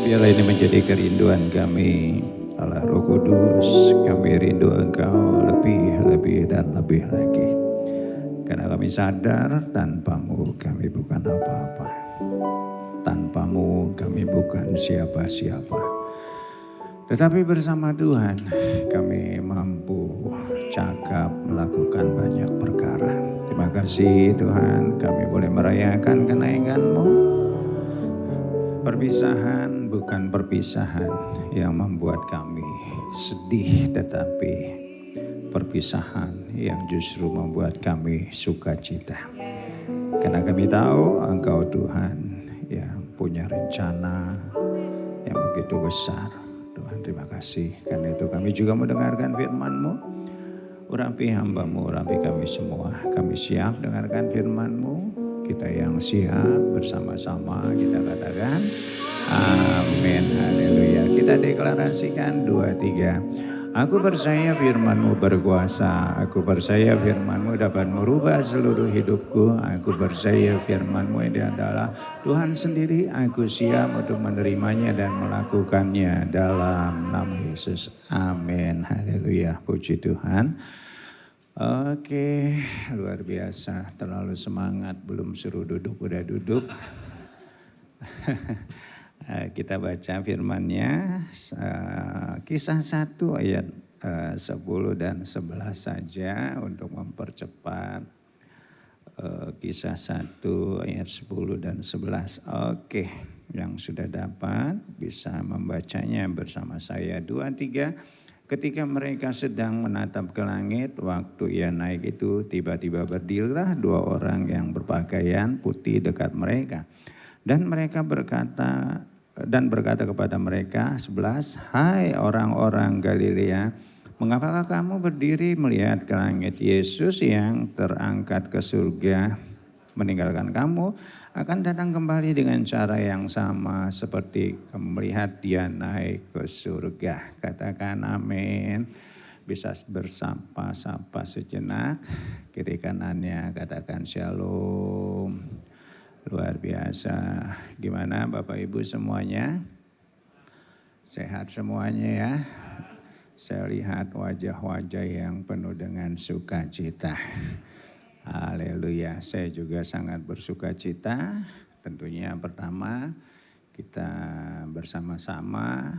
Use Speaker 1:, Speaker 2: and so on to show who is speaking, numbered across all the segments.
Speaker 1: Biarlah ini menjadi kerinduan kami, Allah Roh Kudus. Kami rindu Engkau lebih dan lebih lagi. Karena kami sadar tanpamu kami bukan apa-apa. Tanpamu kami bukan siapa-siapa. Tetapi bersama Tuhan kami mampu cakap melakukan banyak perkara. Terima kasih Tuhan, kami boleh merayakan kenaikan-Mu. Perpisahan bukan perpisahan yang membuat kami sedih, tetapi perpisahan yang justru membuat kami sukacita. Karena kami tahu Engkau Tuhan yang punya rencana yang begitu besar. Tuhan terima kasih, karena itu kami juga mendengarkan firman-Mu. Urapi hamba-Mu, urapi kami semua. Kami siap dengarkan firman-Mu. Kita yang siap bersama-sama kita katakan amin, haleluya. Kita deklarasikan 2, 3. Aku percaya firman-Mu berkuasa. Aku percaya firman-Mu dapat merubah seluruh hidupku. Aku percaya firman-Mu ini adalah Tuhan sendiri. Aku siap untuk menerimanya dan melakukannya dalam nama Yesus. Amin, haleluya. Puji Tuhan. Oke, luar biasa, terlalu semangat, belum suruh duduk, udah duduk. Kita baca firman-Nya, Kisah 1 ayat 10 dan 11 saja untuk mempercepat. Kisah 1 ayat 10 dan 11. Oke, yang sudah dapat bisa membacanya bersama saya. 2, 3. Ketika mereka sedang menatap ke langit, waktu ia naik itu tiba-tiba berdirilah 2 orang yang berpakaian putih dekat mereka. Dan mereka berkata kepada mereka 11, "Hai orang-orang Galilea, mengapakah kamu berdiri melihat ke langit? Yesus yang terangkat ke surga meninggalkan kamu akan datang kembali dengan cara yang sama seperti kamu melihat dia naik ke surga." Katakan amin. Bisa bersapa-sapa sejenak. Kiri kanannya katakan shalom. Luar biasa. Gimana Bapak Ibu semuanya? Sehat semuanya ya? Saya lihat wajah-wajah yang penuh dengan sukacita. Haleluya, saya juga sangat bersukacita. Tentunya pertama kita bersama-sama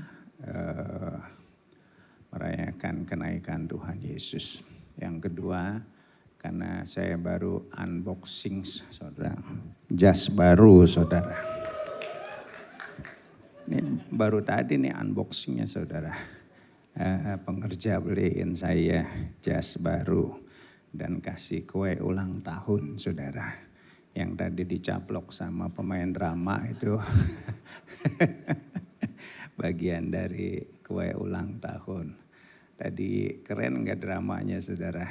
Speaker 1: merayakan kenaikan Tuhan Yesus. Yang kedua, karena saya baru unboxing saudara, jas baru saudara. Ini baru tadi nih unboxingnya saudara. Pengerja beliin saya jas baru. Dan kasih kue ulang tahun saudara. Yang tadi dicaplok sama pemain drama itu. Bagian dari kue ulang tahun. Tadi keren gak dramanya saudara?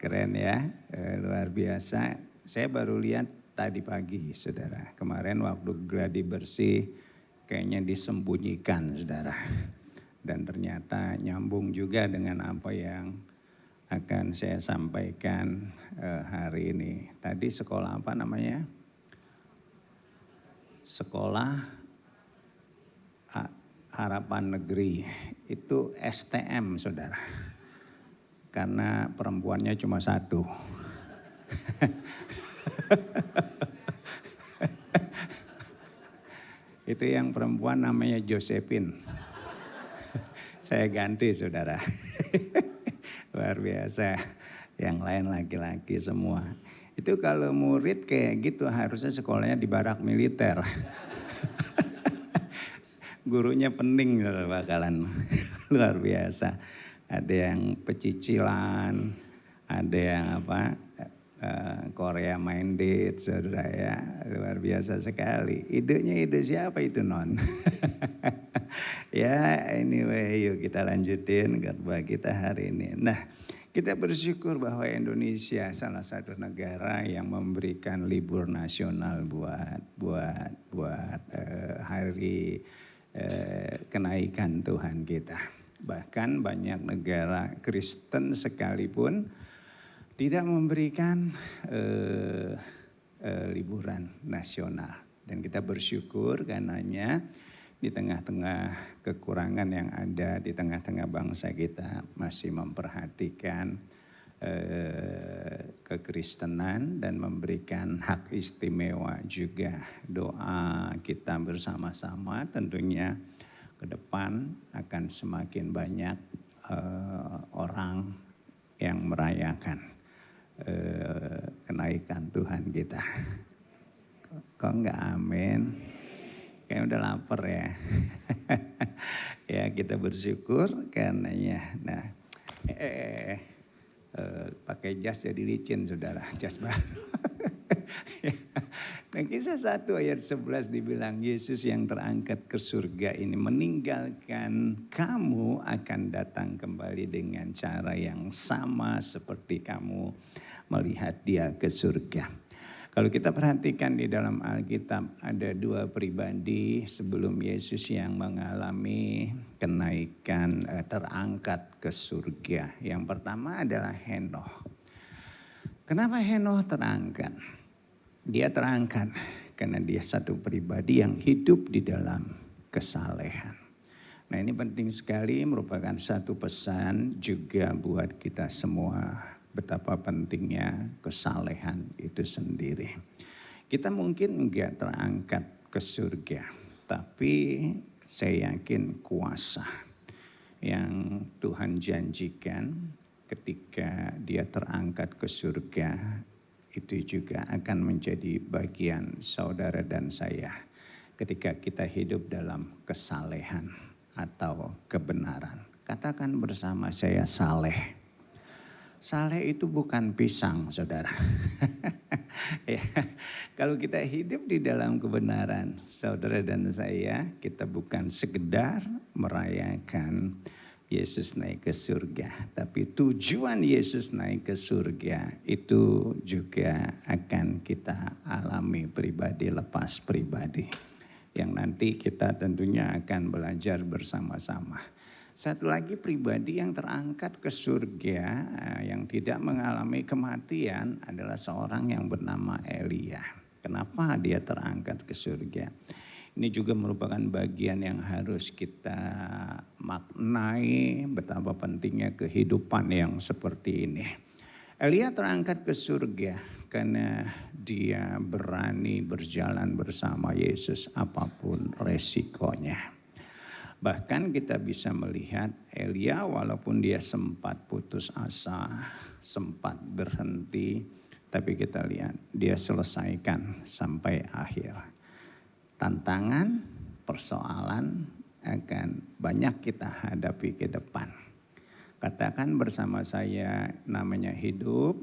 Speaker 1: Keren ya, luar biasa. Saya baru lihat tadi pagi saudara. Kemarin waktu gladi bersih kayaknya disembunyikan saudara. Dan ternyata nyambung juga dengan apa yang akan saya sampaikan hari ini. Tadi sekolah apa namanya? Sekolah Harapan Negeri. Itu STM saudara. Karena perempuannya cuma 1. Itu yang perempuan namanya Josephine. Saya ganti saudara. Luar biasa, yang lain laki-laki semua. Itu kalau murid kayak gitu harusnya sekolahnya di barak militer. Gurunya pening bakalan. Luar biasa. Ada yang pecicilan, ada yang Korea minded saudara ya. Luar biasa sekali. Idenya ide siapa itu non? Ya anyway, yuk kita lanjutin khotbah kita hari ini. Nah, kita bersyukur bahwa Indonesia salah satu negara yang memberikan libur nasional buat hari kenaikan Tuhan kita. Bahkan banyak negara Kristen sekalipun tidak memberikan liburan nasional. Dan kita bersyukur karenanya di tengah-tengah kekurangan yang ada di tengah-tengah bangsa kita masih memperhatikan kekristenan dan memberikan hak istimewa juga. Doa kita bersama-sama tentunya ke depan akan semakin banyak orang yang merayakan kenaikan Tuhan kita. Kok enggak amin? Kayak udah lapar ya. Ya kita bersyukur karenanya. Nah, pakai jas jadi licin saudara, jas baru. Nah, Kisah 1 ayat 11 dibilang Yesus yang terangkat ke surga ini meninggalkan kamu akan datang kembali dengan cara yang sama seperti kamu melihat dia ke surga. Kalau kita perhatikan di dalam Alkitab ada 2 pribadi sebelum Yesus yang mengalami kenaikan terangkat ke surga. Yang pertama adalah Henokh. Kenapa Henokh terangkat? Dia terangkat karena dia satu pribadi yang hidup di dalam kesalehan. Nah ini penting sekali, merupakan satu pesan juga buat kita semua. Betapa pentingnya kesalehan itu sendiri. Kita mungkin enggak terangkat ke surga, tapi saya yakin kuasa yang Tuhan janjikan ketika dia terangkat ke surga itu juga akan menjadi bagian saudara dan saya ketika kita hidup dalam kesalehan atau kebenaran. Katakan bersama saya, saleh. Saleh itu bukan pisang, saudara. Ya, kalau kita hidup di dalam kebenaran, saudara dan saya, kita bukan sekedar merayakan Yesus naik ke surga. Tapi tujuan Yesus naik ke surga itu juga akan kita alami pribadi lepas pribadi. Yang nanti kita tentunya akan belajar bersama-sama. Satu lagi pribadi yang terangkat ke surga yang tidak mengalami kematian adalah seorang yang bernama Elia. Kenapa dia terangkat ke surga? Ini juga merupakan bagian yang harus kita maknai betapa pentingnya kehidupan yang seperti ini. Elia terangkat ke surga karena dia berani berjalan bersama Yesus apapun resikonya. Bahkan kita bisa melihat Elia walaupun dia sempat putus asa, sempat berhenti, tapi kita lihat dia selesaikan sampai akhir. Tantangan, persoalan akan banyak kita hadapi ke depan. Katakan bersama saya, namanya hidup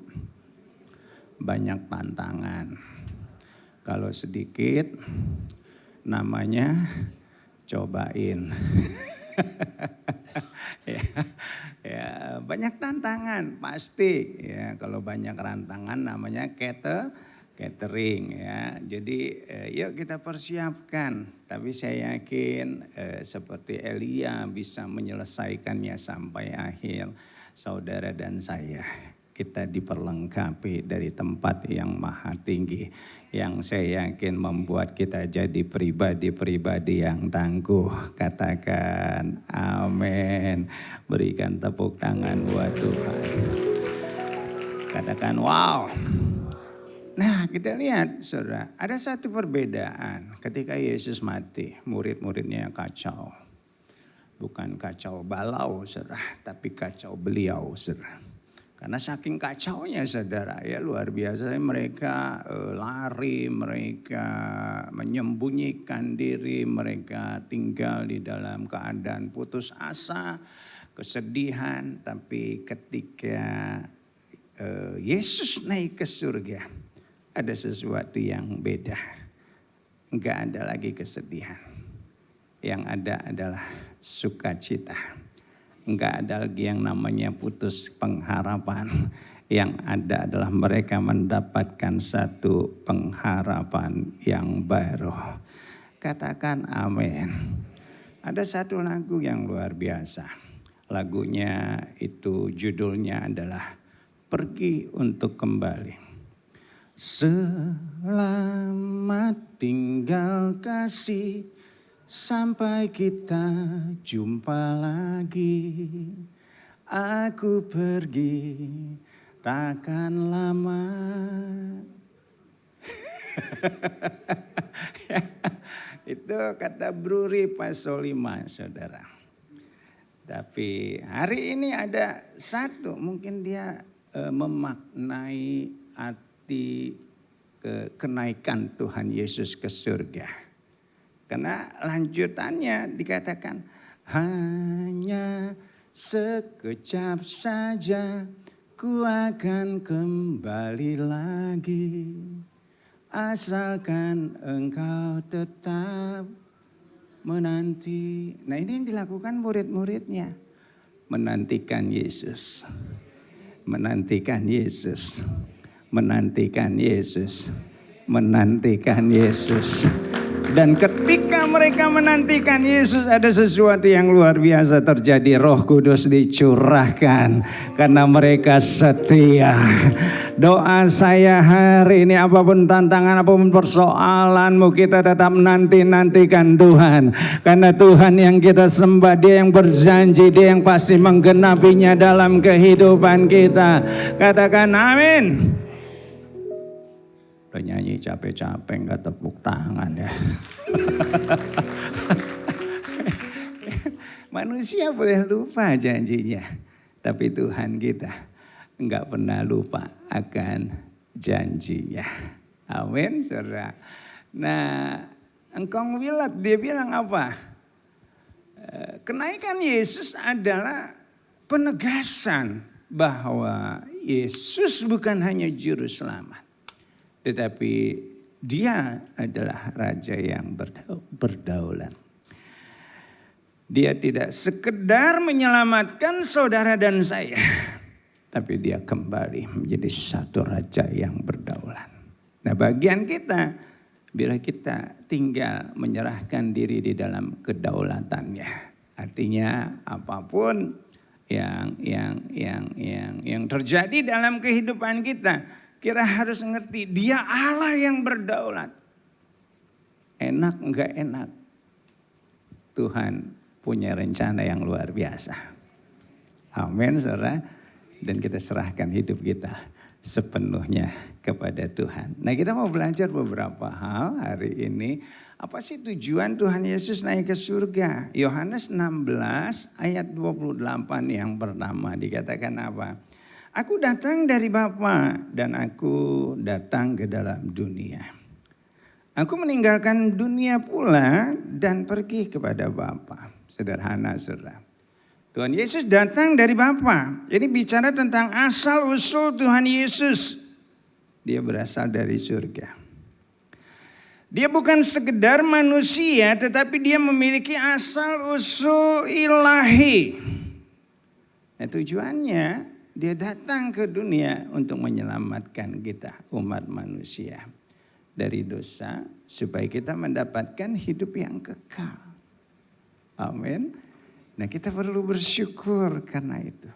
Speaker 1: banyak tantangan. Kalau sedikit namanya cobain. ya, banyak tantangan pasti ya. Kalau banyak tantangan namanya catering ya. Jadi yuk kita persiapkan. Tapi saya yakin seperti Elia bisa menyelesaikannya sampai akhir. Saudara dan saya, kita diperlengkapi dari tempat yang maha tinggi. Yang saya yakin membuat kita jadi pribadi-pribadi yang tangguh. Katakan amin. Berikan tepuk tangan buat Tuhan. Katakan wow. Nah kita lihat saudara, ada satu perbedaan ketika Yesus mati. Murid-muridnya kacau. Bukan kacau balau saudara, tapi kacau beliau saudara. Karena saking kacaunya saudara ya, luar biasa mereka lari, mereka menyembunyikan diri, mereka tinggal di dalam keadaan putus asa, kesedihan. Tapi ketika Yesus naik ke surga, ada sesuatu yang beda. Enggak ada lagi kesedihan. Yang ada adalah sukacita. Enggak ada lagi yang namanya putus pengharapan. Yang ada adalah mereka mendapatkan satu pengharapan yang baru. Katakan amin. Ada satu lagu yang luar biasa. Lagunya itu judulnya adalah Pergi untuk Kembali. Selamat tinggal kasih, sampai kita jumpa lagi. Aku pergi takkan lama. Itu kata Bruri Pasolima, saudara. Tapi hari ini ada satu, mungkin dia memaknai arti kenaikan Tuhan Yesus ke surga. Karena lanjutannya dikatakan, hanya sekejap saja ku akan kembali lagi, asalkan engkau tetap menanti. Nah, ini yang dilakukan murid-muridnya. Menantikan Yesus. Menantikan Yesus. Menantikan Yesus. Menantikan Yesus. Dan ketika mereka menantikan Yesus, ada sesuatu yang luar biasa terjadi. Roh Kudus dicurahkan karena mereka setia. Doa saya hari ini, apapun tantangan, apapun persoalanmu, kita tetap nantikan Tuhan. Karena Tuhan yang kita sembah, Dia yang berjanji, Dia yang pasti menggenapinya dalam kehidupan kita. Katakan amin. Udah nyanyi capek-capek gak tepuk tangan ya. Manusia boleh lupa janjinya, tapi Tuhan kita enggak pernah lupa akan janjinya. Amin, saudara. Nah, engkau bilang, dia bilang apa? Kenaikan Yesus adalah penegasan bahwa Yesus bukan hanya juru selamat, tetapi Dia adalah Raja yang berdaulat. Dia tidak sekedar menyelamatkan saudara dan saya, tapi Dia kembali menjadi satu Raja yang berdaulat. Nah, bagian kita, bila kita tinggal menyerahkan diri di dalam kedaulatannya. Artinya apapun yang terjadi dalam kehidupan kita harus ngerti, Dia Allah yang berdaulat. Enak enggak enak, Tuhan punya rencana yang luar biasa. Amin, saudara. Dan kita serahkan hidup kita sepenuhnya kepada Tuhan. Nah, kita mau belajar beberapa hal hari ini. Apa sih tujuan Tuhan Yesus naik ke surga? Yohanes 16 ayat 28 yang pertama dikatakan apa? Aku datang dari Bapa dan aku datang ke dalam dunia. Aku meninggalkan dunia pula dan pergi kepada Bapa. Sederhana, saudara. Tuhan Yesus datang dari Bapa. Ini bicara tentang asal usul Tuhan Yesus. Dia berasal dari surga. Dia bukan sekedar manusia, tetapi dia memiliki asal usul ilahi. Nah, tujuannya Dia datang ke dunia untuk menyelamatkan kita, umat manusia, dari dosa, supaya kita mendapatkan hidup yang kekal. Amin. Nah, kita perlu bersyukur karena itu.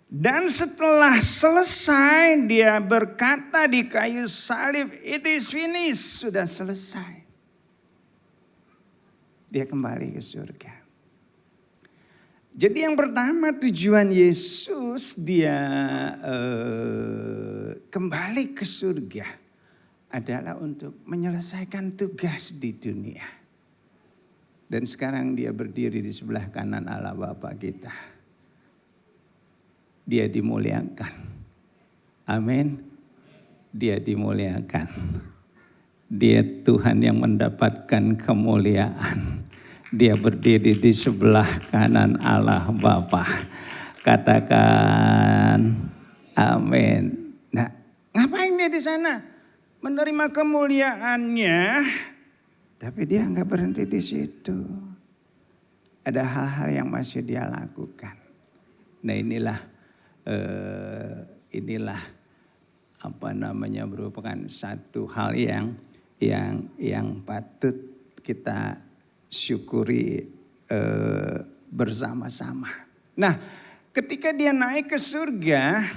Speaker 1: Dan setelah selesai, Dia berkata di kayu salib, "It is finished," sudah selesai. Dia kembali ke surga. Jadi yang pertama, tujuan Yesus Dia kembali ke surga adalah untuk menyelesaikan tugas di dunia. Dan sekarang Dia berdiri di sebelah kanan Allah Bapa kita. Dia dimuliakan. Amin. Dia dimuliakan. Dia Tuhan yang mendapatkan kemuliaan. Dia berdiri di sebelah kanan Allah Bapa. Katakan amin. Nah, ngapain Dia di sana? Menerima kemuliaannya, tapi Dia enggak berhenti di situ. Ada hal-hal yang masih Dia lakukan. Nah, inilah merupakan satu hal yang patut kita syukuri bersama-sama. Nah, ketika Dia naik ke surga,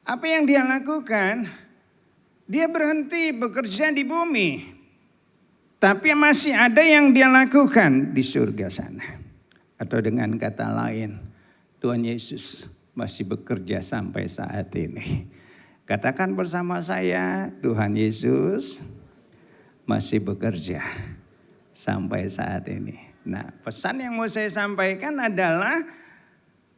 Speaker 1: Apa yang dia lakukan? Dia berhenti bekerja di bumi. Tapi masih ada yang dia lakukan di surga sana. Atau dengan kata lain, Tuhan Yesus masih bekerja sampai saat ini. Katakan bersama saya, Tuhan Yesus masih bekerja sampai saat ini. Nah, pesan yang mau saya sampaikan adalah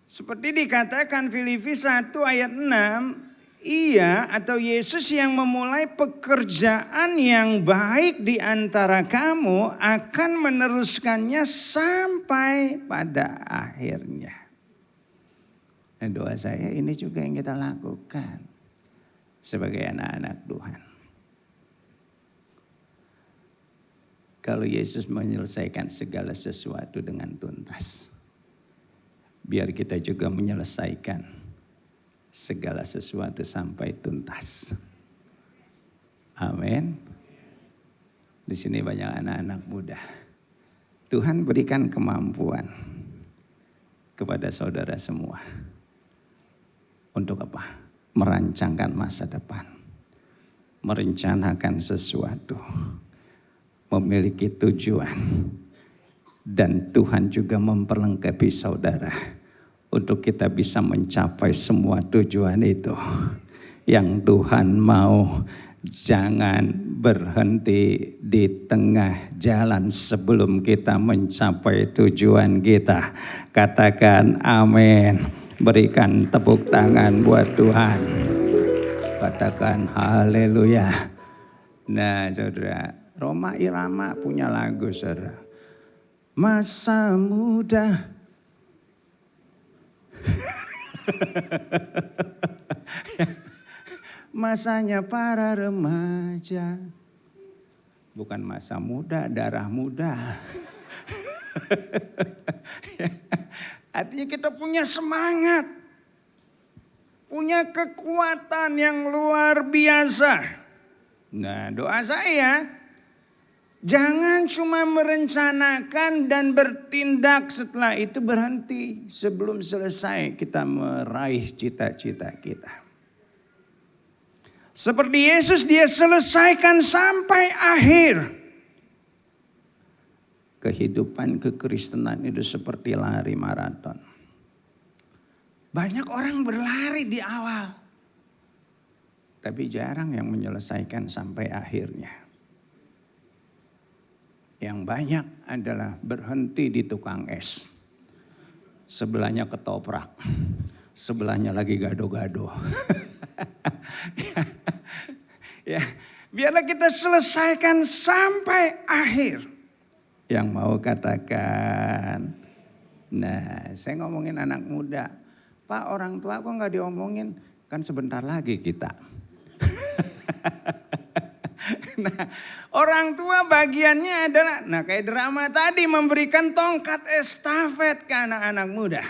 Speaker 1: seperti dikatakan Filipi 1 ayat 6, Ia atau Yesus yang memulai pekerjaan yang baik di antara kamu akan meneruskannya sampai pada akhirnya. Dan doa saya ini juga yang kita lakukan sebagai anak-anak Tuhan. Kalau Yesus menyelesaikan segala sesuatu dengan tuntas, biar kita juga menyelesaikan segala sesuatu sampai tuntas. Amin. Di sini banyak anak-anak muda. Tuhan berikan kemampuan kepada saudara semua. Untuk apa? Merancangkan masa depan. Merencanakan sesuatu. Memiliki tujuan. Dan Tuhan juga memperlengkapi saudara untuk kita bisa mencapai semua tujuan itu. Yang Tuhan mau, jangan berhenti di tengah jalan sebelum kita mencapai tujuan kita. Katakan amin. Berikan tepuk tangan buat Tuhan. Katakan haleluya. Nah saudara, Roma Irama punya lagu saudara. Masa muda. Masanya para remaja. Bukan masa muda, darah muda. Artinya kita punya semangat. Punya kekuatan yang luar biasa. Nah, doa saya, jangan cuma merencanakan dan bertindak setelah itu berhenti. Sebelum selesai kita meraih cita-cita kita. Seperti Yesus, dia selesaikan sampai akhir. Kehidupan kekristenan itu seperti lari maraton. Banyak orang berlari di awal. Tapi jarang yang menyelesaikan sampai akhirnya. Yang banyak adalah berhenti di tukang es. Sebelahnya ketoprak. Sebelahnya lagi gado-gado. Ya, biarlah kita selesaikan sampai akhir. Yang mau katakan. Nah, saya ngomongin anak muda. Pak, orang tua kok gak diomongin? Kan sebentar lagi kita. Nah, orang tua bagiannya adalah, nah kayak drama tadi, memberikan tongkat estafet ke anak-anak muda.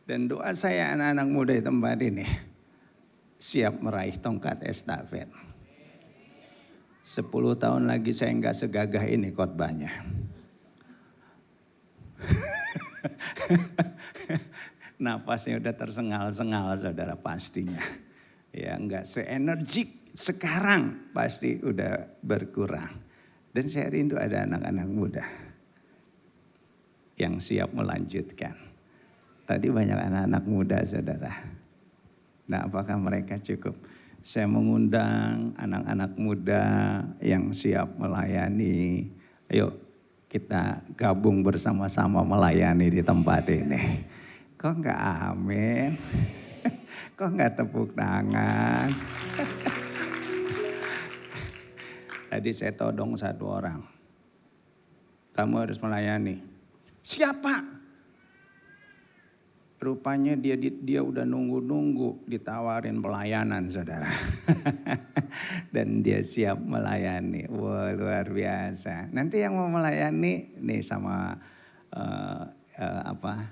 Speaker 1: Dan doa saya anak-anak muda di tempat ini siap meraih tongkat estafet. 10 tahun lagi saya nggak segagah ini khotbahnya. Nafasnya udah tersengal-sengal saudara pastinya. Ya nggak seenergik sekarang, pasti udah berkurang. Dan saya rindu ada anak-anak muda yang siap melanjutkan. Tadi banyak anak-anak muda saudara. Nah apakah mereka cukup? Saya mengundang anak-anak muda yang siap melayani. Ayo kita gabung bersama-sama melayani di tempat ini. Kok enggak amin? Kok enggak tepuk tangan? Tadi saya todong satu orang. Kamu harus melayani. Siapa? Rupanya dia udah nunggu-nunggu ditawarin pelayanan saudara. Dan dia siap melayani. Wah luar biasa. Nanti yang mau melayani nih sama apa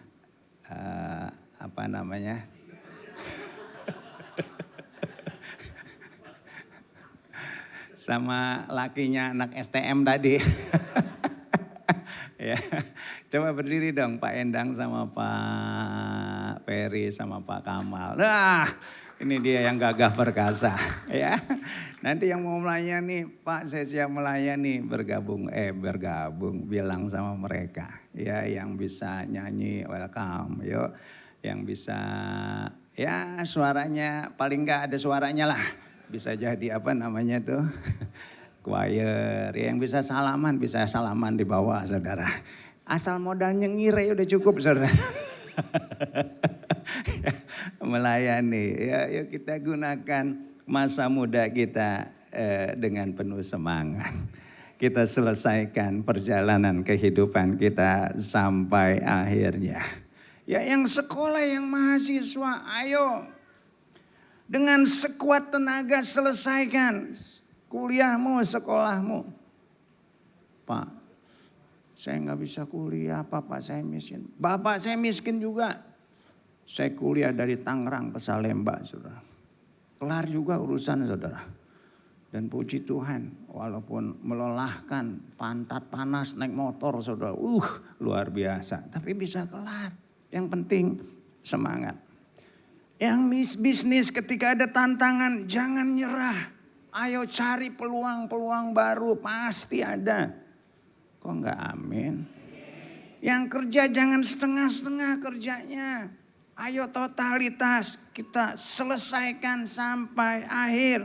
Speaker 1: namanya? Sama lakinya anak STM tadi. Ya, coba berdiri dong Pak Endang sama Pak Ferry sama Pak Kamal. Nah, Ini dia yang gagah perkasa ya. Nanti yang mau melayani, Pak saya siap melayani, bergabung bilang sama mereka. Ya yang bisa nyanyi welcome yuk. Yang bisa ya suaranya paling enggak ada suaranya lah. Bisa jadi apa namanya tuh choir. Yang bisa salaman di bawah saudara. Asal modal nyengir udah cukup saudara. Melayani ya, yuk kita gunakan masa muda kita dengan penuh semangat. Kita selesaikan perjalanan kehidupan kita sampai akhirnya. Ya yang sekolah, yang mahasiswa, ayo dengan sekuat tenaga selesaikan kuliahmu, sekolahmu. Pak, saya nggak bisa kuliah, Bapak saya miskin. Bapak saya miskin juga. Saya kuliah dari Tangerang ke Salemba, saudara. Kelar juga urusan saudara. Dan puji Tuhan, walaupun melelahkan, pantat panas naik motor saudara. Luar biasa. Tapi bisa kelar. Yang penting semangat. Yang bisnis ketika ada tantangan, jangan nyerah. Ayo cari peluang-peluang baru, pasti ada. Kok enggak amin? Yang kerja jangan setengah-setengah kerjanya. Ayo totalitas kita selesaikan sampai akhir.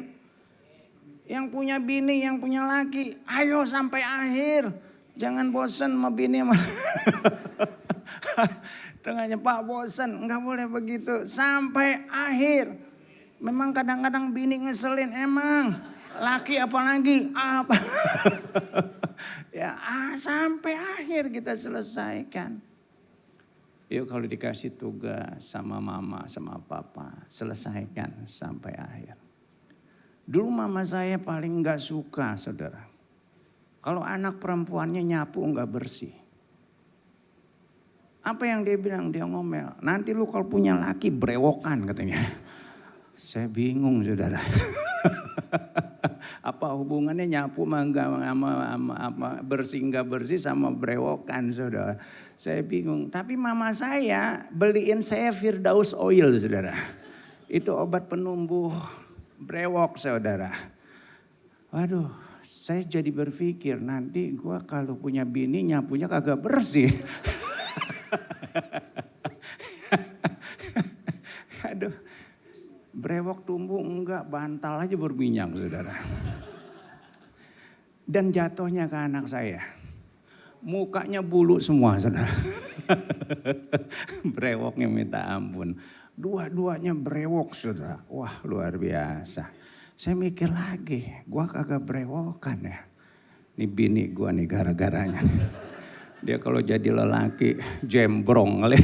Speaker 1: Yang punya bini, yang punya laki, ayo sampai akhir. Jangan bosan sama bini. Tengahnya Pak bosan, enggak boleh begitu. Sampai akhir. Memang kadang-kadang bini ngeselin, emang. Laki apalagi apa. Ya sampai akhir kita selesaikan. Yuk kalau dikasih tugas sama mama, sama papa, selesaikan sampai akhir. Dulu mama saya paling gak suka saudara. Kalau anak perempuannya nyapu gak bersih. Apa yang dia bilang? Dia ngomel. Nanti lu kalau punya laki brewokan katanya. Saya bingung saudara. Apa hubungannya nyapu sama bersih nggak bersih sama brewokan saudara. Saya bingung. Tapi mama saya beliin saya Firdaus Oil saudara. Itu obat penumbuh brewok saudara. Waduh, saya jadi berpikir nanti gua kalau punya bini nyapunya kagak bersih. Aduh, brewok tumbuh enggak, bantal aja berminyak saudara. Dan jatuhnya ke anak saya. Mukanya bulu semua saudara. Brewoknya minta ampun. Dua-duanya brewok saudara. Wah luar biasa. Saya mikir lagi, gua kagak brewokan ya. Ini bini gua nih gara-garanya. Dia kalau jadi lelaki jembrong kali.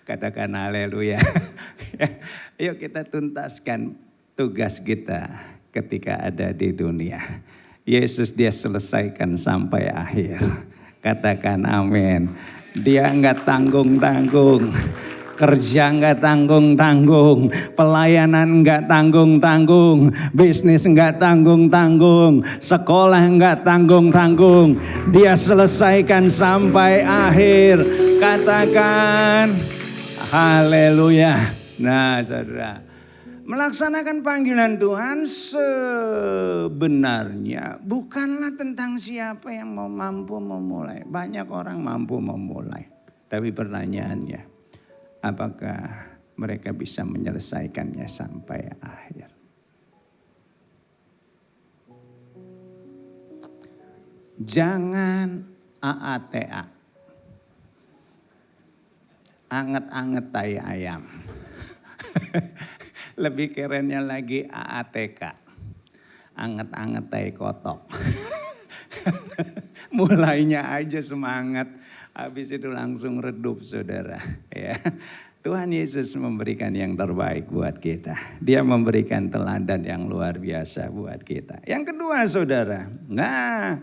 Speaker 1: Katakan haleluya. Yuk kita tuntaskan tugas kita ketika ada di dunia. Yesus dia selesaikan sampai akhir. Katakan amin. Dia enggak tanggung-tanggung. Kerja enggak tanggung-tanggung. Pelayanan enggak tanggung-tanggung. Bisnis enggak tanggung-tanggung. Sekolah enggak tanggung-tanggung. Dia selesaikan sampai akhir. Katakan haleluya. Nah saudara, melaksanakan panggilan Tuhan sebenarnya bukanlah tentang siapa yang mampu memulai. Banyak orang mampu memulai. Tapi pertanyaannya, apakah mereka bisa menyelesaikannya sampai akhir? Jangan AATA. Anget-anget tai ayam. Lebih kerennya lagi AATK. Anget-anget tai kotok. Mulainya aja semangat. Habis itu langsung redup saudara. Ya. Tuhan Yesus memberikan yang terbaik buat kita. Dia memberikan teladan yang luar biasa buat kita. Yang kedua saudara. Nah,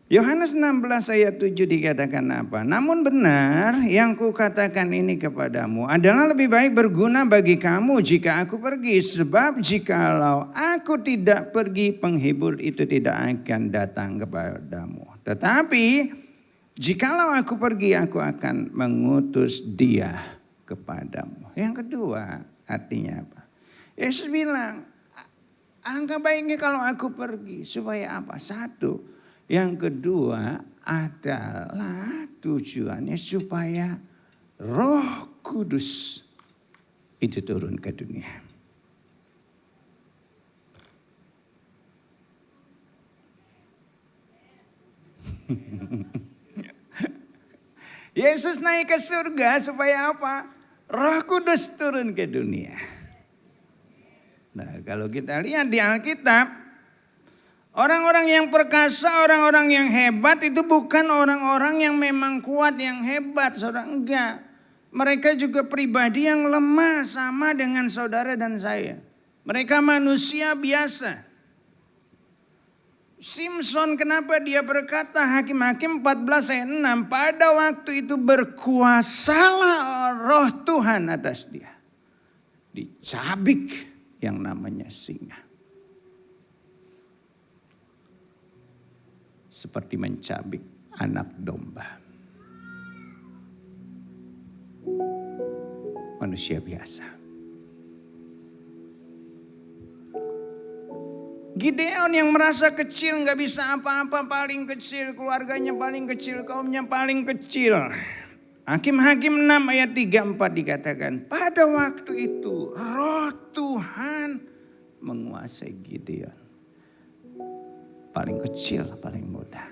Speaker 1: Yohanes 16 ayat 7 dikatakan apa? Namun benar yang kukatakan ini kepadamu adalah lebih baik berguna bagi kamu jika aku pergi. Sebab jikalau aku tidak pergi, penghibur itu tidak akan datang kepadamu. Tetapi jikalau aku pergi, aku akan mengutus dia kepadamu. Yang kedua, artinya apa? Yesus bilang, alangkah baiknya kalau aku pergi. Supaya apa? Satu. Yang kedua adalah tujuannya supaya Roh Kudus itu turun ke dunia. Yesus naik ke surga supaya apa? Roh Kudus turun ke dunia. Nah, kalau kita lihat di Alkitab, orang-orang yang perkasa, orang-orang yang hebat itu bukan orang-orang yang memang kuat, yang hebat, saudara. Enggak. Mereka juga pribadi yang lemah sama dengan saudara dan saya. Mereka manusia biasa. Simson kenapa dia berkata Hakim-Hakim 14 ayat 6. Pada waktu itu berkuasalah roh Tuhan atas dia. Dicabik yang namanya singa. Seperti mencabik anak domba. Manusia biasa. Gideon yang merasa kecil, gak bisa apa-apa, paling kecil, keluarganya paling kecil, kaumnya paling kecil. Hakim-Hakim 6 ayat 3-4 dikatakan, pada waktu itu roh Tuhan menguasai Gideon. Paling kecil, paling muda.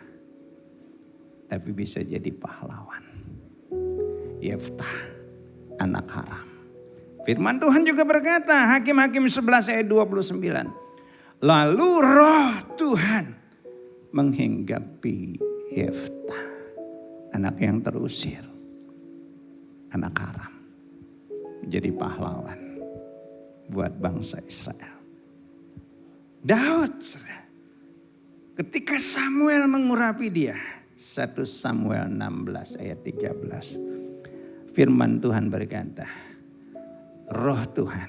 Speaker 1: Tapi bisa jadi pahlawan. Yeftah, anak haram. Firman Tuhan juga berkata, Hakim-Hakim 11 ayat 29. Lalu roh Tuhan menghinggapi Yeftah, anak yang terusir, anak haram, menjadi pahlawan buat bangsa Israel. Daud, ketika Samuel mengurapi dia, 1 Samuel 16 ayat 13, firman Tuhan berkata, roh Tuhan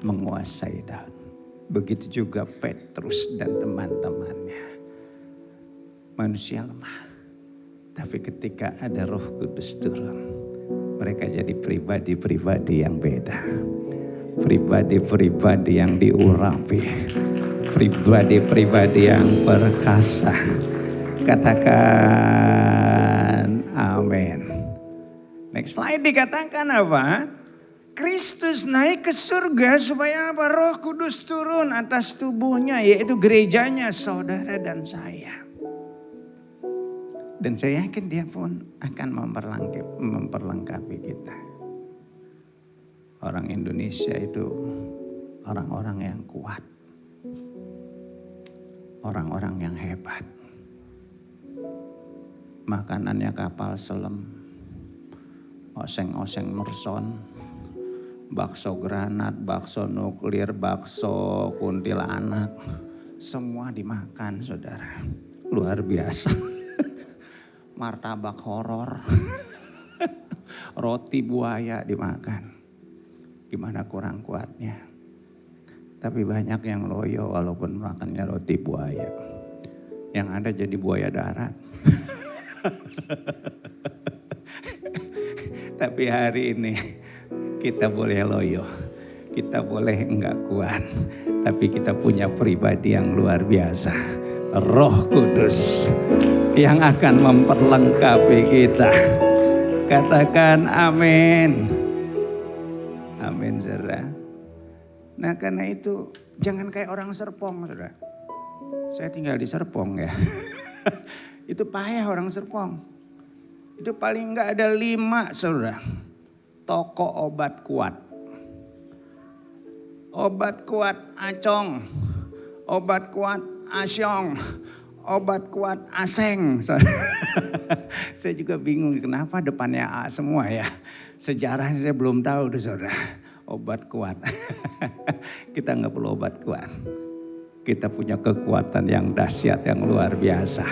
Speaker 1: menguasai Daud. Begitu juga Petrus dan teman-temannya. Manusia lemah. Tapi ketika ada Roh Kudus turun, mereka jadi pribadi-pribadi yang beda. Pribadi-pribadi yang diurapi. Pribadi-pribadi yang perkasa. Katakan amin. Next slide dikatakan apa? Kristus naik ke surga supaya apa? Roh Kudus turun atas tubuhnya, yaitu gerejanya saudara dan saya. Dan saya yakin dia pun akan memperlengkapi kita. Orang Indonesia itu orang-orang yang kuat. Orang-orang yang hebat. Makanannya kapal selam, oseng-oseng merson, bakso granat, bakso nuklir, bakso kuntilanak. Semua dimakan, saudara. Luar biasa. Martabak horor. Roti buaya dimakan. Gimana kurang kuatnya. Tapi banyak yang loyo walaupun makannya roti buaya. Yang ada jadi buaya darat. Tapi hari ini kita boleh loyo, kita boleh enggak kuat, tapi kita punya pribadi yang luar biasa. Roh Kudus yang akan memperlengkapi kita. Katakan amin. Amin, saudara. Nah, karena itu jangan kayak orang Serpong, saudara. Saya tinggal di Serpong ya. Itu payah orang Serpong. Itu paling enggak ada 5, saudara. Toko obat kuat. Obat kuat acong. Obat kuat asyong. Obat kuat aseng. Saya juga bingung kenapa depannya A semua ya. Sejarah saya belum tahu deh saudara. Obat kuat. Kita nggak perlu obat kuat. Kita punya kekuatan yang dahsyat, yang luar biasa.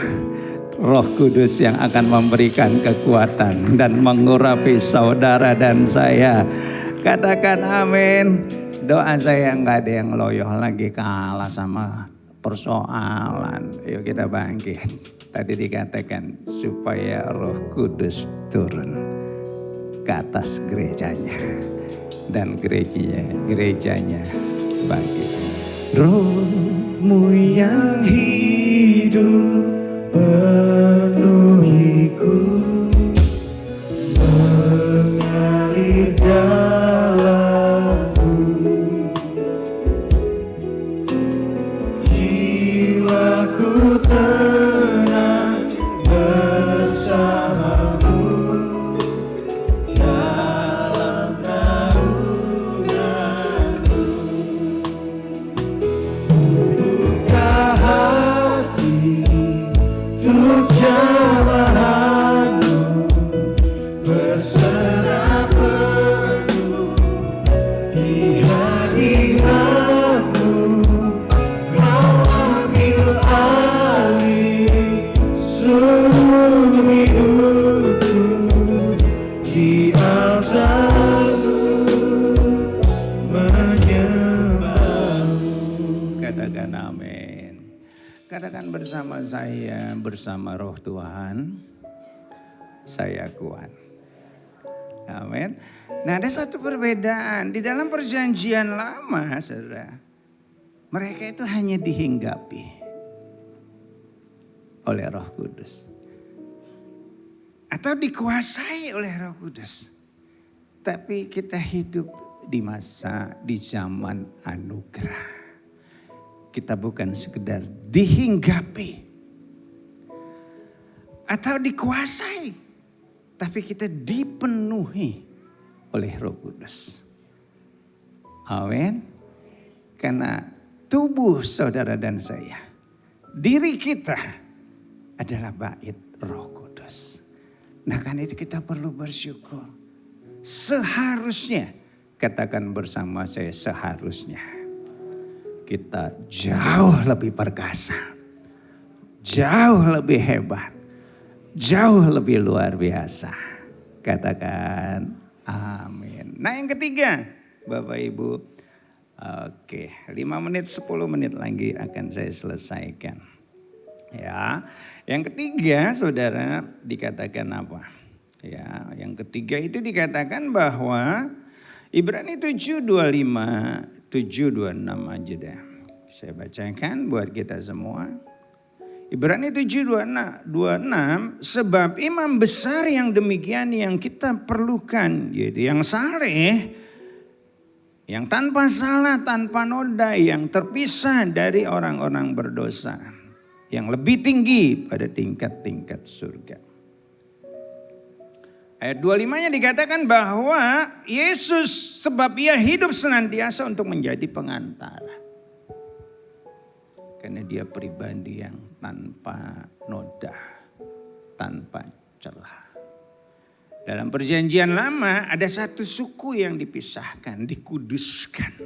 Speaker 1: Roh Kudus yang akan memberikan kekuatan dan mengurapi saudara dan saya. Katakan amin. Doa saya nggak ada yang loyo lagi kalah sama persoalan. Yuk kita bangkit. Tadi dikatakan supaya Roh Kudus turun. ke atas gerejanya. Dan gerejanya bagi. Roh-Mu yang hidup penuhiku, mengalir dalamku, jiwaku tenang bersamamu dalam naunganmu. Buka hati untuk jamahanmu, berserah penuh di hadiratmu. Kau ambil alih seluruh hidupku di altarmu, menyembahmu. Katakan amin. Katakan bersama saya, bersama Roh Tuhan, saya kuat. Amin. Nah, ada satu perbedaan di dalam perjanjian lama, saudara. Mereka itu hanya dihinggapi oleh Roh Kudus. Atau dikuasai oleh Roh Kudus. Tapi kita hidup di zaman anugerah. Kita bukan sekedar dihinggapi atau dikuasai, tapi kita dipenuhi oleh Roh Kudus. Amin. Karena tubuh saudara dan saya, diri kita adalah bait Roh Kudus. Nah, karena itu kita perlu bersyukur. Seharusnya, katakan bersama saya, seharusnya kita jauh lebih perkasa, jauh lebih hebat, jauh lebih luar biasa. Katakan amin. Nah, yang ketiga, Bapak Ibu, oke, 5 menit 10 menit lagi akan saya selesaikan. Ya, yang ketiga, saudara, dikatakan apa? Ya, yang ketiga itu dikatakan bahwa Ibrani 7:25, 7:26 aja deh. Saya bacakan buat kita semua. Ibrani 7:26, sebab imam besar yang demikian yang kita perlukan, yaitu yang saleh, yang tanpa salah, tanpa noda, yang terpisah dari orang-orang berdosa, yang lebih tinggi pada tingkat-tingkat surga. Ayat 25-nya dikatakan bahwa Yesus sebab ia hidup senantiasa untuk menjadi pengantara. Karena dia pribadi yang tanpa noda, tanpa celah. Dalam perjanjian lama ada satu suku yang dipisahkan, dikuduskan.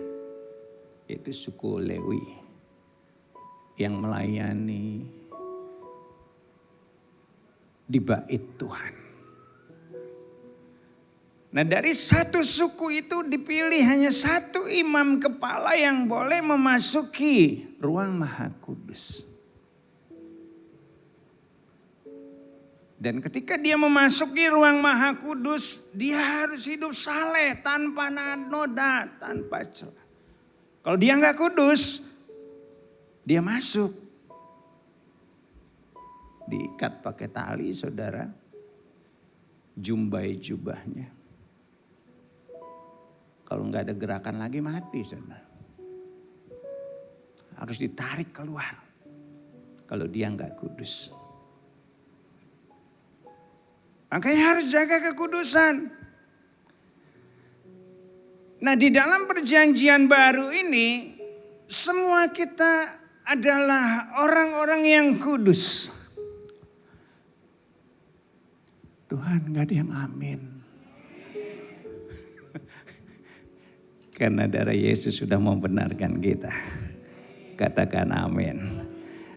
Speaker 1: Yaitu suku Lewi yang melayani di bait Tuhan. Nah, dari satu suku itu dipilih hanya satu imam kepala yang boleh memasuki ruang Maha Kudus. Dan ketika dia memasuki ruang Maha Kudus, dia harus hidup saleh, tanpa noda, tanpa celah. Kalau dia nggak kudus, dia masuk. Diikat pakai tali, saudara. Jumbai jubahnya. Kalau nggak ada gerakan lagi mati, saudara. Harus ditarik keluar. Kalau dia nggak kudus. Makanya harus jaga kekudusan. Nah, di dalam perjanjian baru ini, semua kita adalah orang-orang yang kudus. Tuhan, nggak ada yang amin. Karena darah Yesus sudah membenarkan kita. Katakan amin.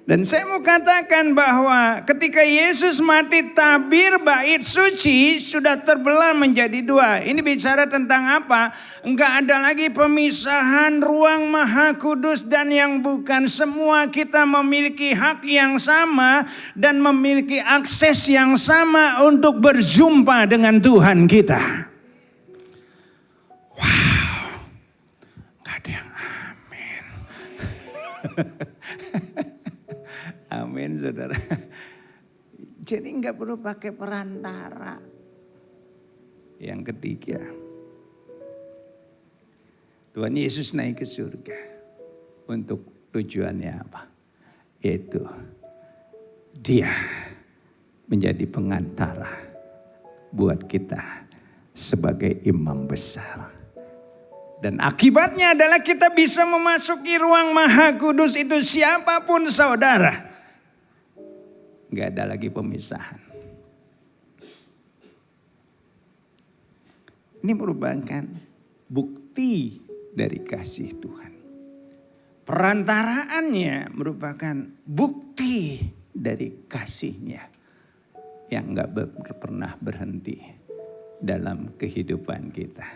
Speaker 1: Dan saya mau katakan bahwa ketika Yesus mati, tabir bait suci sudah terbelah menjadi dua. Ini bicara tentang apa? Enggak ada lagi pemisahan ruang Maha Kudus dan yang bukan. Semua kita memiliki hak yang sama dan memiliki akses yang sama untuk berjumpa dengan Tuhan kita. Amin saudara. Jadi nggak perlu pakai perantara. Yang ketiga, Tuhan Yesus naik ke surga. Untuk tujuannya apa? Yaitu dia menjadi pengantara buat kita sebagai imam besar. Dan akibatnya adalah kita bisa memasuki ruang maha kudus itu siapapun saudara. Gak ada lagi pemisahan. Ini merupakan bukti dari kasih Tuhan. Perantaraannya merupakan bukti dari kasih-Nya yang gak pernah berhenti dalam kehidupan kita.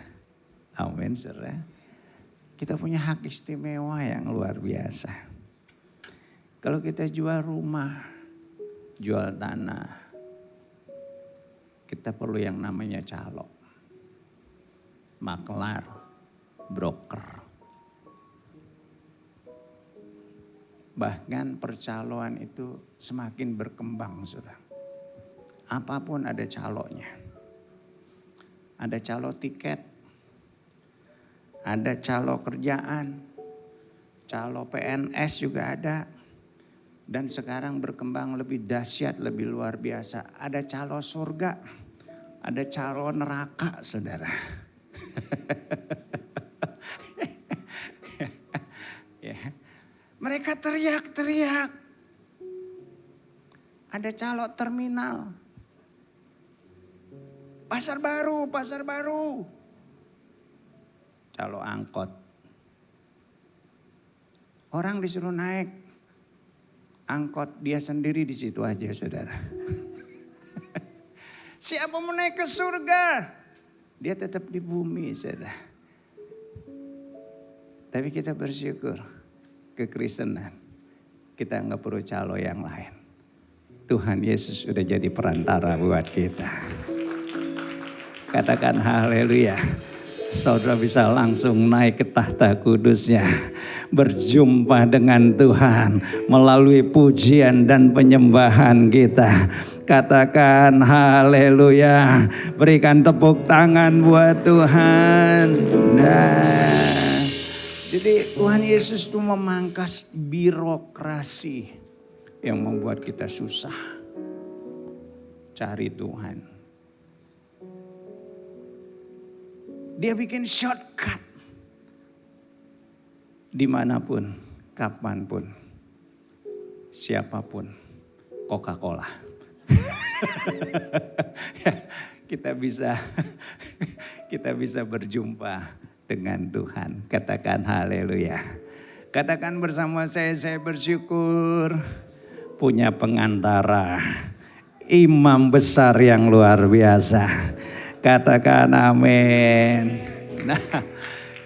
Speaker 1: Amin, saudara. Kita punya hak istimewa yang luar biasa. Kalau kita jual rumah, jual tanah, kita perlu yang namanya calo, maklar, broker. Bahkan percaloan itu semakin berkembang, saudara. Apapun ada calonya. Ada calo tiket, ada calo kerjaan, calo PNS juga ada. Dan sekarang berkembang lebih dahsyat, lebih luar biasa. Ada calo surga, ada calo neraka, saudara. Ya. Mereka teriak-teriak. Ada calo terminal. Pasar baru, pasar baru. Calo angkot. Orang disuruh naik angkot, dia sendiri di situ aja, saudara. Siapa mau naik ke surga? Dia tetap di bumi, saudara. Tapi kita bersyukur kekristenan. Kita nggak perlu calo yang lain. Tuhan Yesus sudah jadi perantara buat kita. Katakan haleluya. Saudara bisa langsung naik ke tahta kudusnya. Berjumpa dengan Tuhan melalui pujian dan penyembahan kita. Katakan haleluya. Berikan tepuk tangan buat Tuhan. Nah, jadi Tuhan Yesus itu memangkas birokrasi yang membuat kita susah cari Tuhan. Dia bikin shortcut. Dimanapun, kapanpun, siapapun, Coca-Cola. kita bisa berjumpa dengan Tuhan. Katakan haleluya. Katakan bersama saya bersyukur punya pengantara, imam besar yang luar biasa. Katakan amin. Nah,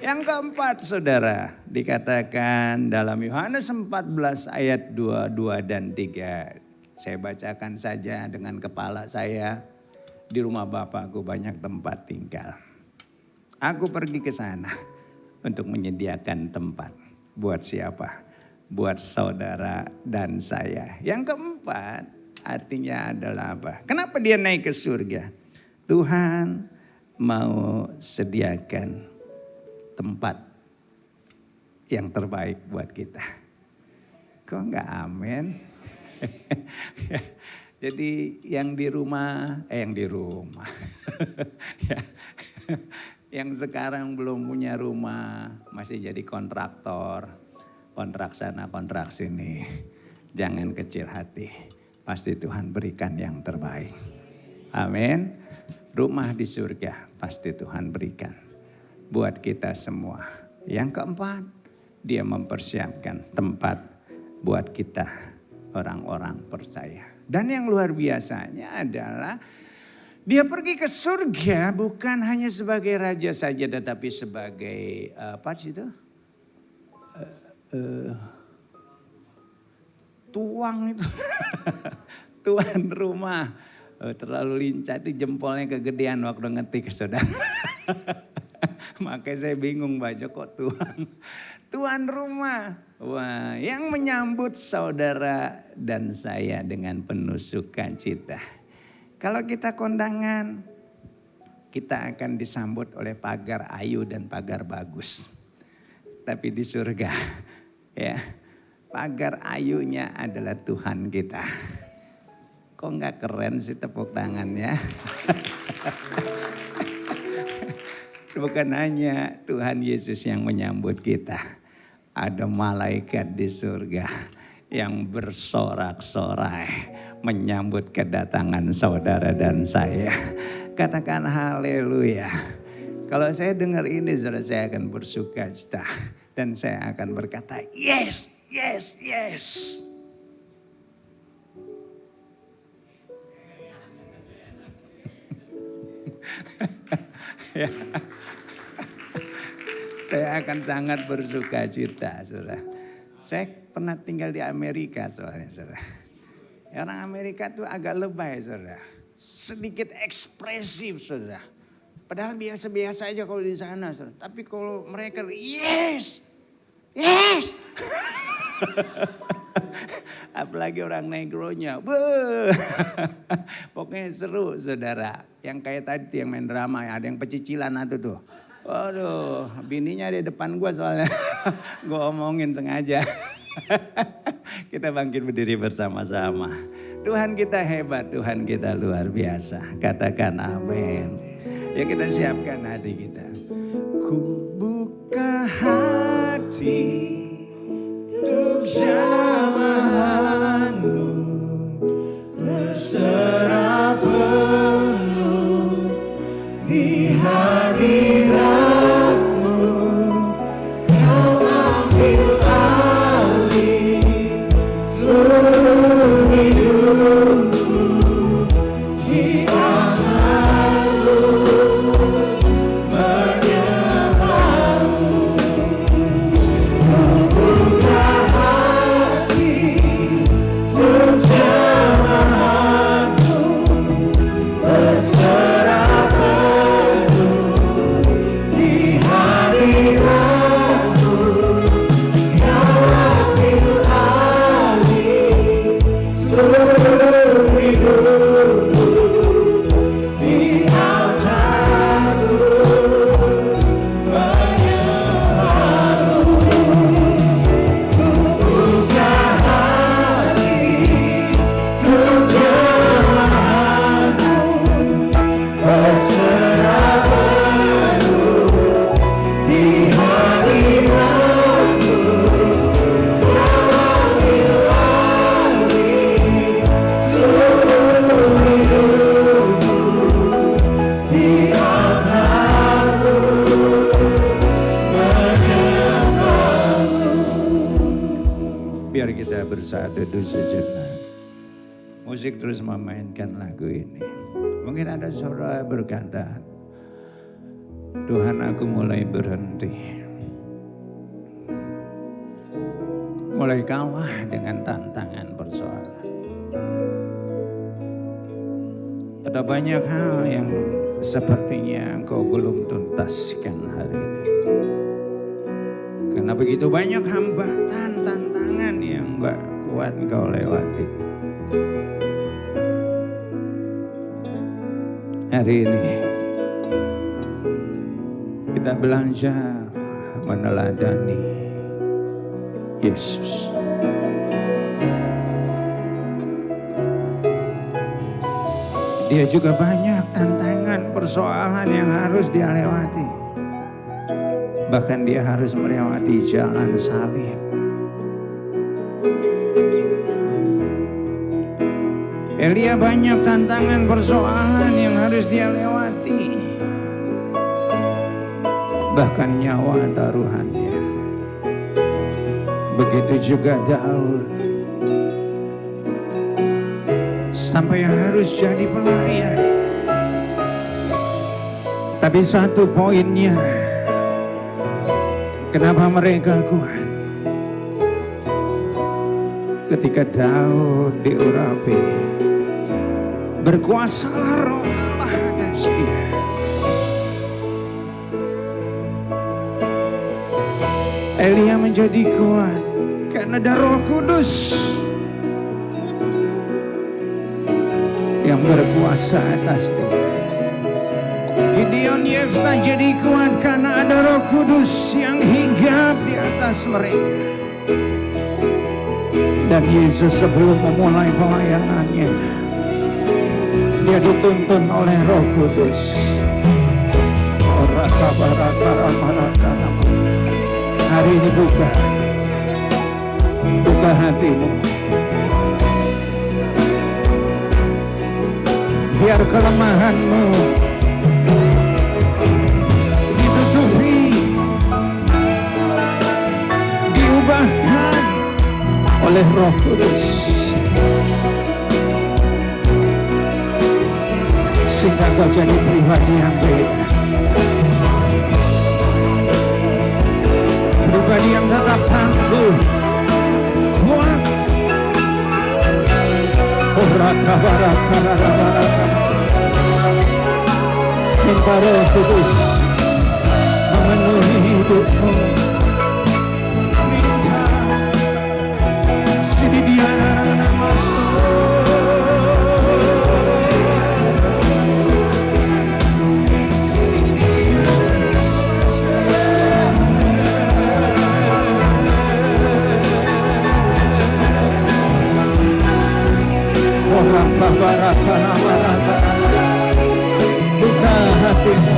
Speaker 1: yang keempat saudara, dikatakan dalam Yohanes 14 ayat 22 dan 3. Saya bacakan saja dengan kepala saya. Di rumah Bapakku banyak tempat tinggal. Aku pergi ke sana untuk menyediakan tempat. Buat siapa? Buat saudara dan saya. Yang keempat artinya adalah apa? Kenapa dia naik ke surga? Tuhan mau sediakan tempat yang terbaik buat kita. Kok enggak amin? Jadi yang di rumah. Yang sekarang belum punya rumah, masih jadi kontraktor. Kontrak sana, kontrak sini. Jangan kecil hati. Pasti Tuhan berikan yang terbaik. Amin. Rumah di surga pasti Tuhan berikan buat kita semua. Yang keempat, dia mempersiapkan tempat buat kita orang-orang percaya. Dan yang luar biasanya adalah dia pergi ke surga bukan hanya sebagai raja saja, tetapi sebagai apa sih itu? Tuang itu. Tuan rumah. Terlalu lincah itu jempolnya kegedean waktu ngetik saudara. Makanya saya bingung baca kok tuan. Tuan rumah. Wah, yang menyambut saudara dan saya dengan penuh sukacita. Kalau kita kondangan, kita akan disambut oleh pagar ayu dan pagar bagus. Tapi di surga, ya, pagar ayunya adalah Tuhan kita. Kok nggak keren sih tepuk tangannya? Bukan hanya Tuhan Yesus yang menyambut kita. Ada malaikat di surga yang bersorak-sorai menyambut kedatangan saudara dan saya. Katakan haleluya. Kalau saya dengar ini, saudara, saya akan bersukacita. Dan saya akan berkata, yes, yes, yes. Ya. Saya akan sangat bersukacita, saudara. Saya pernah tinggal di Amerika soalnya, saudara. Orang Amerika tuh agak lebay, saudara. Sedikit ekspresif, saudara. Padahal biasa-biasa aja kalau di sana, saudara. Tapi kalau mereka, yes, yes. Apalagi orang negronya, pokoknya seru, saudara. Yang kayak tadi yang main drama, ada yang pecicilan itu tuh. Waduh, bininya di depan gue soalnya. Gue omongin sengaja. Kita bangkit berdiri bersama-sama. Tuhan kita hebat, Tuhan kita luar biasa. Katakan amin. Ya, kita siapkan hati kita. Ku buka hati untuk jamahanmu, berserah penuh di hadiratmu. Kau ambil alih seluruh hidupku, di tanganmu menyembahmu. Ku buka hati untuk jamahanmu, berserah penuh di hadiratmu. Kau ambil alih seluruh hidupku, di altarmu menyembahmu. Ku buka hati untuk jamahanmu, berserah penuh di hadiratmu. Kau ambil alih seluruh hidupku, di altarmu menyembahmu. Biar kita bersatu sejenak. Musik terus memainkan lagu ini. Mungkin ada saudara berkata, Tuhan, aku mulai berhenti. Mulai kalah dengan tantangan persoalan. Ada banyak hal yang sepertinya engkau belum tuntaskan hari ini. Karena begitu banyak hambatan, tantangan yang gak kuat engkau lewati. Hari ini kita belajar meneladani Yesus. Dia juga banyak tantangan, persoalan yang harus dia lewati. Bahkan dia harus melewati jalan salib. Elia banyak tantangan, persoalan yang harus dia lewati. Bahkan nyawa taruhannya. Begitu juga Daud. Sampai harus jadi pelarian. Tapi satu poinnya, kenapa mereka kuat? Ketika Daud diurapi, berkuasalah Roh Allah atas dia. Elia menjadi kuat Dan ada Roh Kudus yang berkuasa atas dia. Gideon Yefta jadi kuat karena ada Roh Kudus yang hinggap di atas mereka. Dan Yesus sebelum memulai pelayanannya, dia dituntun oleh Roh Kudus. Hari ini buka hatimu. Biar kelemahanmu ditutupi, diubahkan oleh Roh Kudus, sehingga kau jadi pribadi yang beda, pribadi yang tetap tangguh, kuat. Minta Roh Kudus memenuhi hidupmu. Minta sididiana masuk. Buka hatimu.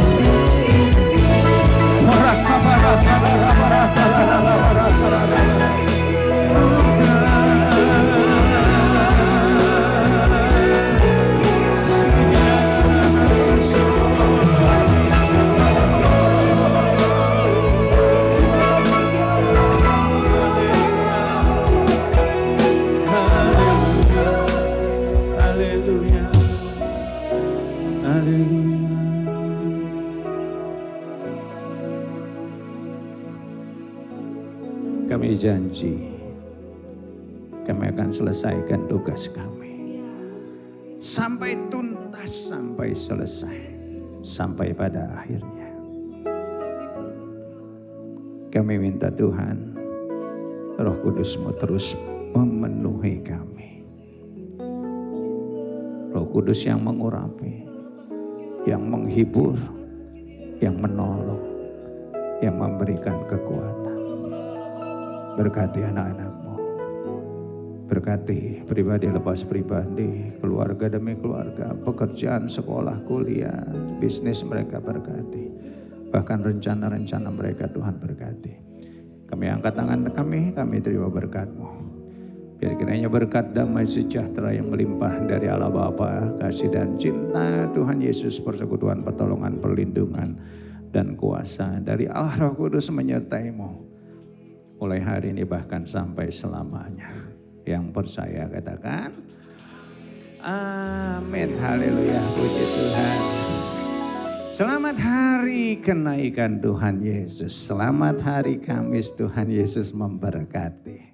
Speaker 1: Kami janji, kami akan selesaikan tugas kami sampai tuntas, sampai selesai, sampai pada akhirnya. Kami minta Tuhan, Roh Kudus-Mu terus memenuhi kami. Roh Kudus yang mengurapi, yang menghibur, yang menolong, yang memberikan kekuatan. Berkati anak-anak-Mu, berkati pribadi lepas pribadi, keluarga demi keluarga, pekerjaan, sekolah, kuliah, bisnis mereka berkati. Bahkan rencana-rencana mereka Tuhan berkati. Kami angkat tangan kami terima berkat-Mu. Biar kiranya berkat damai sejahtera yang melimpah dari Allah Bapa, kasih dan cinta Tuhan Yesus, persekutuan, pertolongan, perlindungan, dan kuasa dari Allah Roh Kudus menyertai-Mu. Mulai hari ini bahkan sampai selamanya. Yang percaya katakan amin, haleluya, puji Tuhan. Selamat hari kenaikan Tuhan Yesus. Selamat hari Kamis, Tuhan Yesus memberkati.